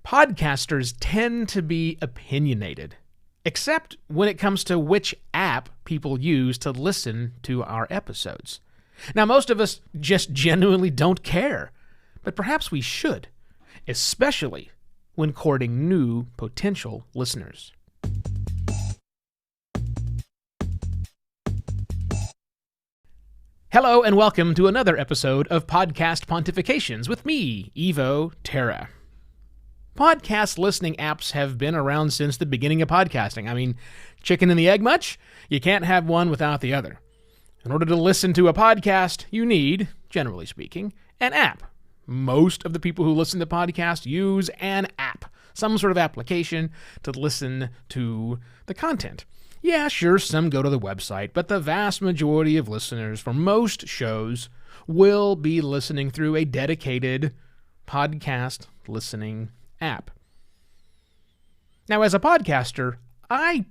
Podcasters tend to be opinionated, except when it comes to which app people use to listen to our episodes. Now, most of us just genuinely don't care, but perhaps we should, especially when courting new potential listeners. Hello and welcome to another episode of Podcast Pontifications with me, Evo Terra. Podcast listening apps have been around since the beginning of podcasting. I mean, chicken and the egg much? You can't have one without the other. In order to listen to a podcast, you need, generally speaking, an app. Most of the people who listen to podcasts use an app, some sort of application to listen to the content. Yeah, sure, some go to the website, but the vast majority of listeners for most shows will be listening through a dedicated podcast listening app. Now, as a podcaster, I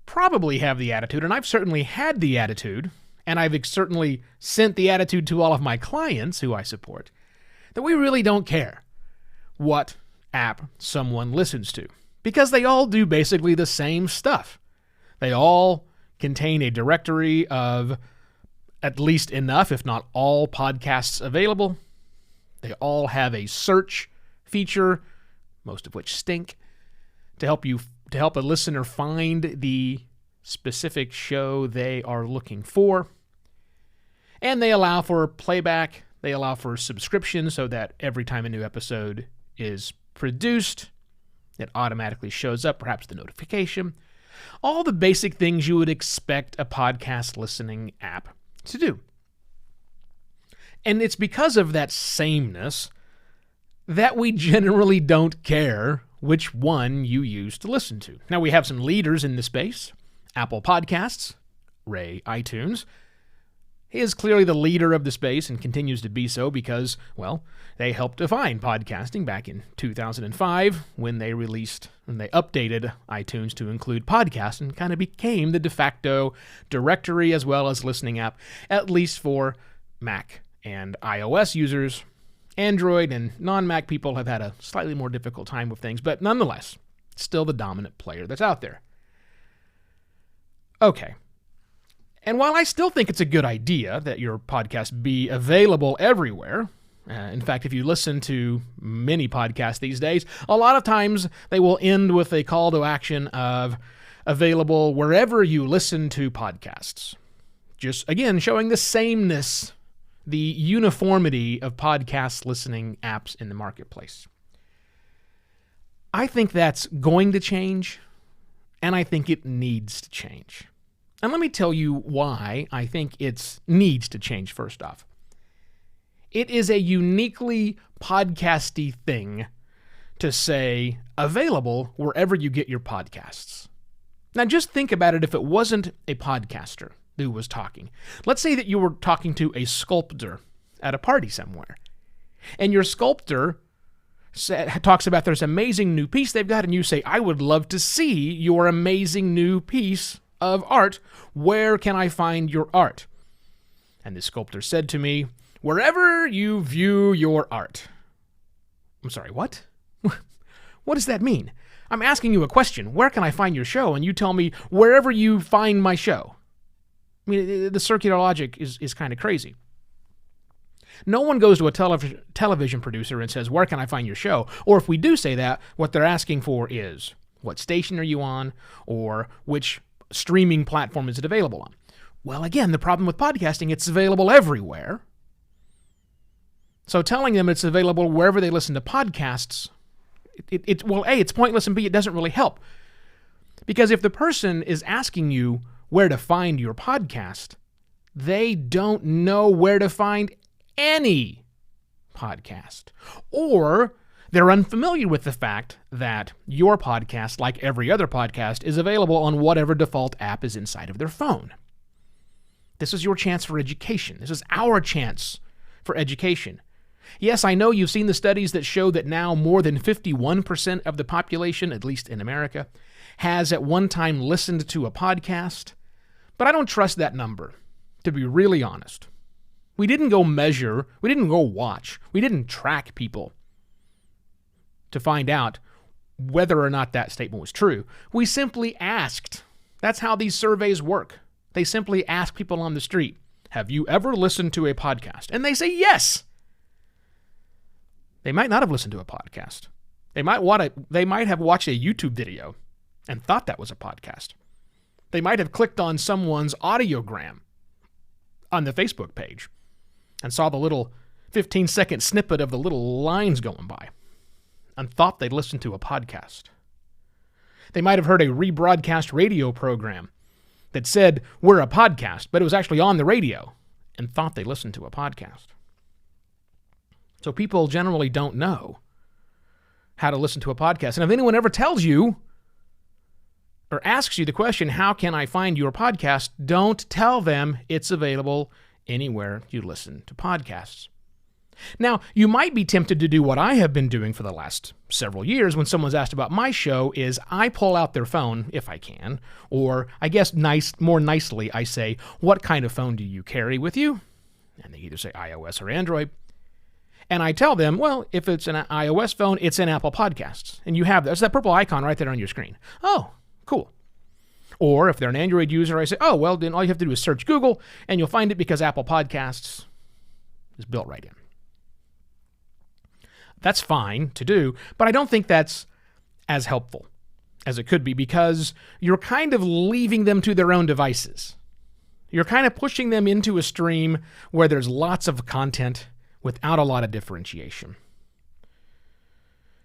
probably have the attitude, and I've certainly had the attitude, and I've certainly sent the attitude to all of my clients who I support, that we really don't care what app someone listens to, because they all do basically the same stuff. They all contain a directory of at least enough, if not all, podcasts available. They all have a search feature, most of which stink, to help a listener find the specific show they are looking for. And they allow for playback. They allow for subscription so that every time a new episode is produced, it automatically shows up, perhaps the notification. All the basic things you would expect a podcast listening app to do. And it's because of that sameness that we generally don't care which one you use to listen to. Now, we have some leaders in the space. Apple Podcasts, Ray iTunes, he is clearly the leader of the space and continues to be so because, well, they helped define podcasting back in 2005 when they updated iTunes to include podcasts and kind of became the de facto directory as well as listening app, at least for Mac and iOS users. Android and non-Mac people have had a slightly more difficult time with things, but nonetheless, still the dominant player that's out there. Okay. And while I still think it's a good idea that your podcast be available everywhere, in fact, if you listen to many podcasts these days, a lot of times they will end with a call to action of available wherever you listen to podcasts. Just, again, showing the sameness, the uniformity of podcast listening apps in the marketplace. I think that's going to change, and I think it needs to change. And let me tell you why I think it needs to change first off. It is a uniquely podcasty thing to say available wherever you get your podcasts. Now just think about it if it wasn't a podcaster who was talking. Let's say that you were talking to a sculptor at a party somewhere, and your sculptor talks about this amazing new piece they've got, and you say, I would love to see your amazing new piece of art. Where can I find your art? And the sculptor said to me, wherever you view your art. I'm sorry, what? What does that mean? I'm asking you a question. Where can I find your show? And you tell me wherever you find my show. I mean, the circular logic is kind of crazy. No one goes to a television producer and says, where can I find your show? Or if we do say that, what they're asking for is, what station are you on? Or which streaming platform is it available on? Well, again, the problem with podcasting, it's available everywhere. So telling them it's available wherever they listen to podcasts, well, A, it's pointless, and B, it doesn't really help. Because if the person is asking you where to find your podcast, they don't know where to find any podcast. Or they're unfamiliar with the fact that your podcast, like every other podcast, is available on whatever default app is inside of their phone. This is your chance for education. This is our chance for education. Yes, I know you've seen the studies that show that now more than 51% of the population, at least in America, has at one time listened to a podcast, but I don't trust that number, to be really honest. We didn't go measure, we didn't go watch, we didn't track people to find out whether or not that statement was true. We simply asked. That's how these surveys work. They simply ask people on the street, have you ever listened to a podcast? And they say yes. They might not have listened to a podcast. They might have watched a YouTube video and thought that was a podcast. They might have clicked on someone's audiogram on the Facebook page and saw the little 15-second snippet of the little lines going by and thought they'd listened to a podcast. They might have heard a rebroadcast radio program that said, we're a podcast, but it was actually on the radio and thought they listened to a podcast. So people generally don't know how to listen to a podcast. And if anyone ever tells you or asks you the question, how can I find your podcast? Don't tell them it's available anywhere you listen to podcasts. Now, you might be tempted to do what I have been doing for the last several years when someone's asked about my show is I pull out their phone, if I can, or I guess more nicely I say, what kind of phone do you carry with you? And they either say iOS or Android. And I tell them, well, if it's an iOS phone, it's in Apple Podcasts. And you have there's that purple icon right there on your screen. Oh, cool. Or if they're an Android user, I say, oh, well, then all you have to do is search Google, and you'll find it because Apple Podcasts is built right in. That's fine to do, but I don't think that's as helpful as it could be because you're kind of leaving them to their own devices. You're kind of pushing them into a stream where there's lots of content without a lot of differentiation.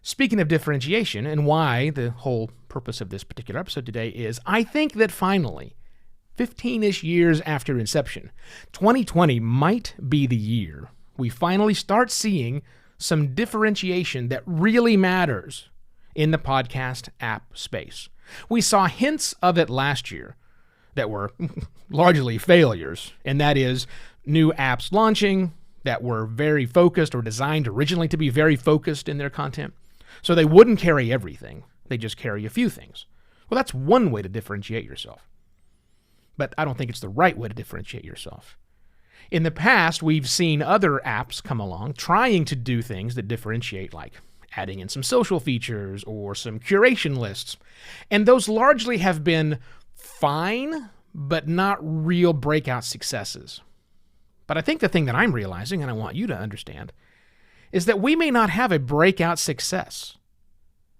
Speaking of differentiation and why the whole purpose of this particular episode today is, I think that finally, 15-ish years after inception, 2020 might be the year we finally start seeing some differentiation that really matters in the podcast app space. We saw hints of it last year that were largely failures, and that is new apps launching that were very focused or designed originally to be very focused in their content. So they wouldn't carry everything. They just carry a few things. Well, that's one way to differentiate yourself. But I don't think it's the right way to differentiate yourself. In the past, we've seen other apps come along trying to do things that differentiate, like adding in some social features or some curation lists. And those largely have been fine, but not real breakout successes. But I think the thing that I'm realizing, and I want you to understand, is that we may not have a breakout success.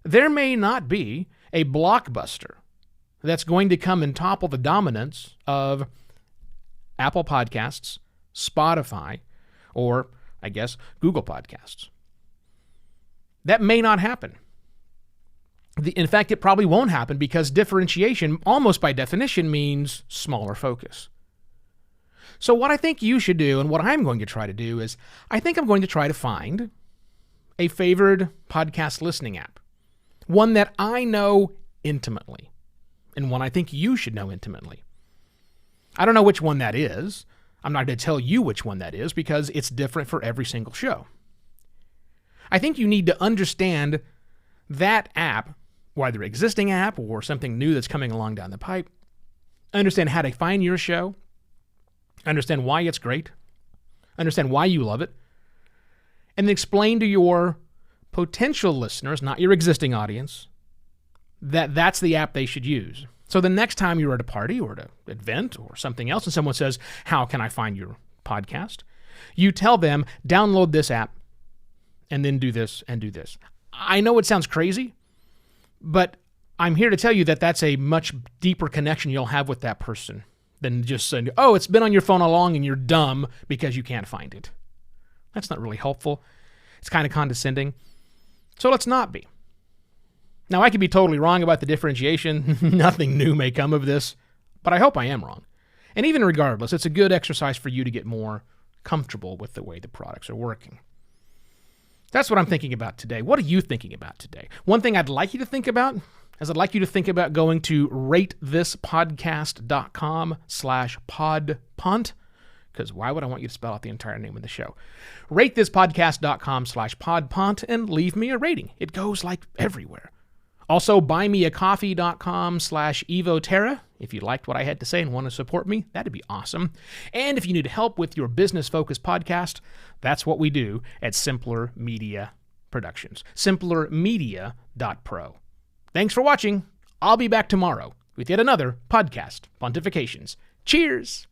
There may not be a blockbuster that's going to come and topple the dominance of Apple Podcasts, Spotify, or, I guess, Google Podcasts. That may not happen. In fact, it probably won't happen because differentiation, almost by definition, means smaller focus. So what I think you should do, and what I'm going to try to do, is I think I'm going to try to find a favored podcast listening app. One that I know intimately, and one I think you should know intimately. I don't know which one that is. I'm not going to tell you which one that is because it's different for every single show. I think you need to understand that app, whether existing app or something new that's coming along down the pipe. Understand how to find your show. Understand why it's great. Understand why you love it. And then explain to your potential listeners, not your existing audience, that that's the app they should use. So the next time you're at a party or at an event or something else and someone says, how can I find your podcast? You tell them, download this app and then do this and do this. I know it sounds crazy, but I'm here to tell you that that's a much deeper connection you'll have with that person than just saying, oh, it's been on your phone all along and you're dumb because you can't find it. That's not really helpful. It's kind of condescending. So let's not be. Now, I could be totally wrong about the differentiation. Nothing new may come of this, but I hope I am wrong. And even regardless, it's a good exercise for you to get more comfortable with the way the products are working. That's what I'm thinking about today. What are you thinking about today? One thing I'd like you to think about is I'd like you to think about going to ratethispodcast.com/podpunt, because why would I want you to spell out the entire name of the show? ratethispodcast.com/podpunt and leave me a rating. It goes like everywhere. Also, buymeacoffee.com/evoterra. If you liked what I had to say and want to support me, that'd be awesome. And if you need help with your business-focused podcast, that's what we do at Simpler Media Productions. simplermedia.com. Pro. Thanks for watching. I'll be back tomorrow with yet another podcast pontifications. Cheers!